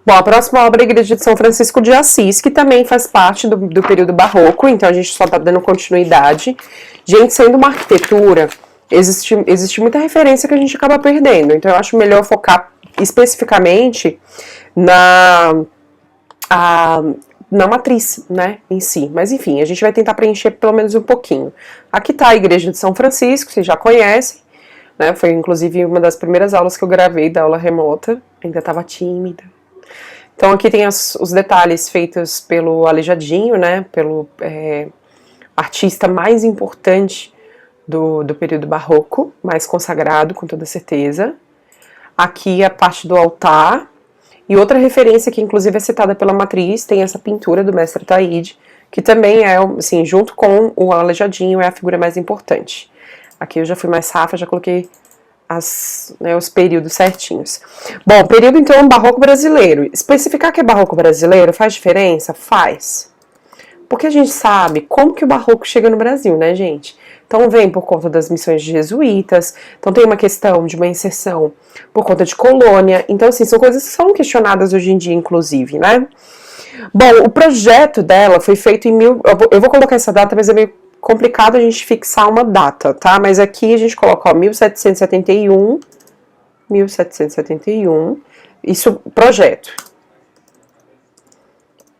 Bom, a próxima obra é a Igreja de São Francisco de Assis, que também faz parte do período barroco, então a gente só está dando continuidade. Gente, sendo uma arquitetura, existe muita referência que a gente acaba perdendo, então eu acho melhor focar especificamente na, na matriz, né, em si. Mas enfim, a gente vai tentar preencher pelo menos um pouquinho. Aqui está a Igreja de São Francisco, vocês já conhecem, né, foi inclusive uma das primeiras aulas que eu gravei da aula remota, ainda estava tímida. Então aqui tem os detalhes feitos pelo Aleijadinho, né, pelo artista mais importante do período barroco, mais consagrado, com toda certeza. Aqui a parte do altar. E outra referência que inclusive é citada pela matriz, tem essa pintura do mestre Taide, que também é, assim, junto com o Aleijadinho, é a figura mais importante. Aqui eu já fui mais rafa, já coloquei os períodos certinhos. Bom, período então barroco brasileiro. Especificar que é barroco brasileiro faz diferença? Faz. Porque a gente sabe como que o barroco chega no Brasil, né, gente? Então vem por conta das missões de jesuítas, então tem uma questão de uma inserção por conta de colônia. Então, assim, são coisas que são questionadas hoje em dia, inclusive, né? Bom, o projeto dela foi feito em eu vou colocar essa data, mas é meio complicado a gente fixar uma data, tá? Mas aqui a gente coloca, ó, 1771, isso, projeto.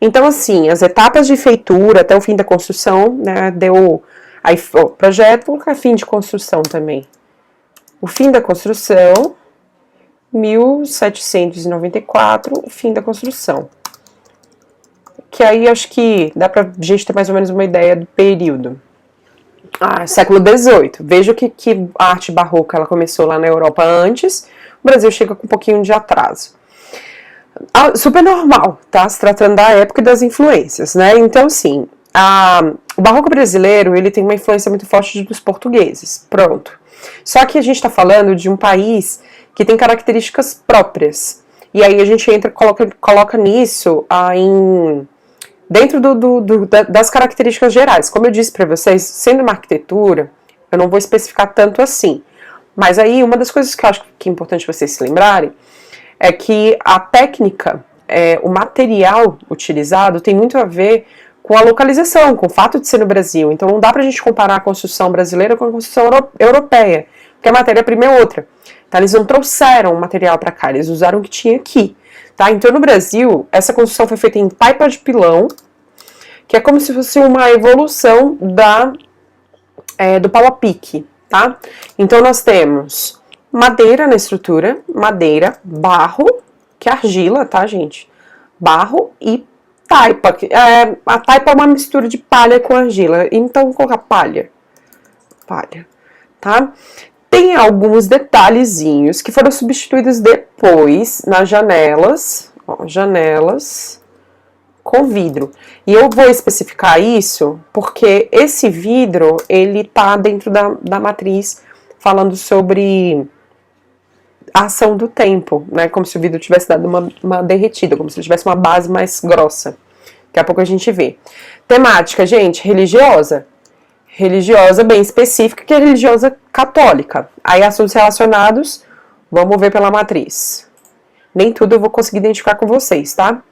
Então, assim, as etapas de feitura até o fim da construção, né, deu, aí, ó, projeto, vou colocar fim de construção também. O fim da construção, 1794, o fim da construção. Que aí acho que dá pra gente ter mais ou menos uma ideia do período. Século XVIII. Veja que a arte barroca ela começou lá na Europa antes, o Brasil chega com um pouquinho de atraso. Super normal, tá? Se tratando da época e das influências, né? Então, assim, o barroco brasileiro, ele tem uma influência muito forte dos portugueses, pronto. Só que a gente tá falando de um país que tem características próprias. E aí a gente coloca nisso dentro das características gerais. Como eu disse para vocês, sendo uma arquitetura, eu não vou especificar tanto assim. Mas aí, uma das coisas que eu acho que é importante vocês se lembrarem é que a técnica, o material utilizado tem muito a ver com a localização, com o fato de ser no Brasil. Então não dá pra gente comparar a construção brasileira com a construção europeia, porque a matéria-prima é outra. Tá? Eles não trouxeram o material para cá, eles usaram o que tinha aqui. Tá? Então no Brasil, essa construção foi feita em taipa de pilão, que é como se fosse uma evolução do pau a pique. Tá? Então nós temos madeira na estrutura, madeira, barro, que é argila, tá, gente? Barro e taipa. A taipa é uma mistura de palha com argila, então vou colocar palha, tá? Tem alguns detalhezinhos que foram substituídos depois nas janelas, ó, janelas com vidro. E eu vou especificar isso porque esse vidro, ele tá dentro da matriz falando sobre a ação do tempo, né? Como se o vidro tivesse dado uma derretida, como se ele tivesse uma base mais grossa. Daqui a pouco a gente vê. Temática, gente, religiosa. Religiosa bem específica, que é religiosa católica. Aí assuntos relacionados, vamos ver pela matriz. Nem tudo eu vou conseguir identificar com vocês, tá?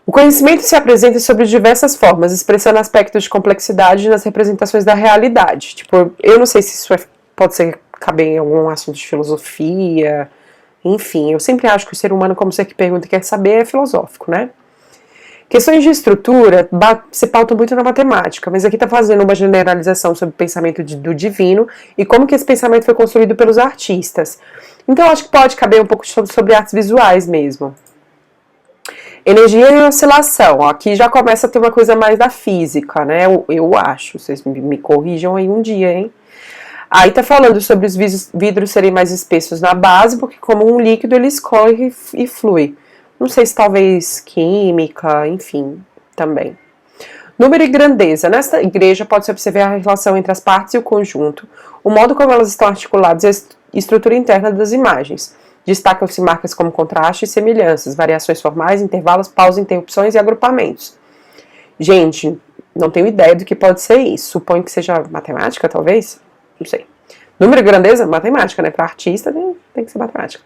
O conhecimento se apresenta sobre diversas formas, expressando aspectos de complexidade nas representações da realidade. Tipo, eu não sei se isso pode caber em algum assunto de filosofia, enfim, eu sempre acho que o ser humano, como ser que pergunta e quer saber, é filosófico, né? Questões de estrutura se pautam muito na matemática, mas aqui está fazendo uma generalização sobre o pensamento do divino e como que esse pensamento foi construído pelos artistas. Então, acho que pode caber um pouco sobre artes visuais mesmo. Energia e oscilação. Ó, aqui já começa a ter uma coisa mais da física, né? Eu acho. Vocês me corrijam aí um dia, hein? Aí tá falando sobre os vidros serem mais espessos na base, porque como um líquido ele escorre e flui. Não sei se talvez química, enfim, também. Número e grandeza. Nesta igreja pode-se observar a relação entre as partes e o conjunto, o modo como elas estão articuladas e a estrutura interna das imagens. Destacam-se marcas como contraste e semelhanças, variações formais, intervalos, pausas, interrupções e agrupamentos. Gente, não tenho ideia do que pode ser isso. Suponho que seja matemática, talvez? Não sei. Número e grandeza? Matemática, né? Para artista tem que ser matemática.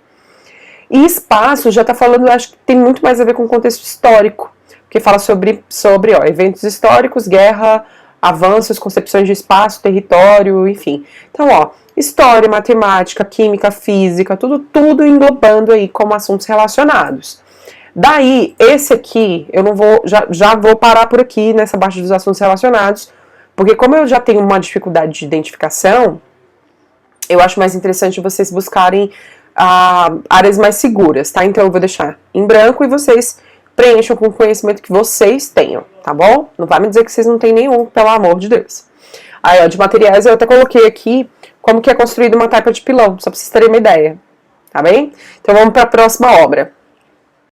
E espaço já tá falando, eu acho que tem muito mais a ver com o contexto histórico, porque fala sobre ó, eventos históricos, guerra, avanços, concepções de espaço, território, enfim. Então, ó, história, matemática, química, física, tudo englobando aí como assuntos relacionados. Daí, esse aqui, eu não vou, já vou parar por aqui nessa parte dos assuntos relacionados, porque como eu já tenho uma dificuldade de identificação, eu acho mais interessante vocês buscarem áreas mais seguras, tá? Então eu vou deixar em branco e vocês preencham com o conhecimento que vocês tenham, tá bom? Não vai me dizer que vocês não têm nenhum, pelo amor de Deus. Aí, ó, de materiais eu até coloquei aqui como que é construída uma taipa de pilão, só pra vocês terem uma ideia, tá bem? Então vamos para a próxima obra.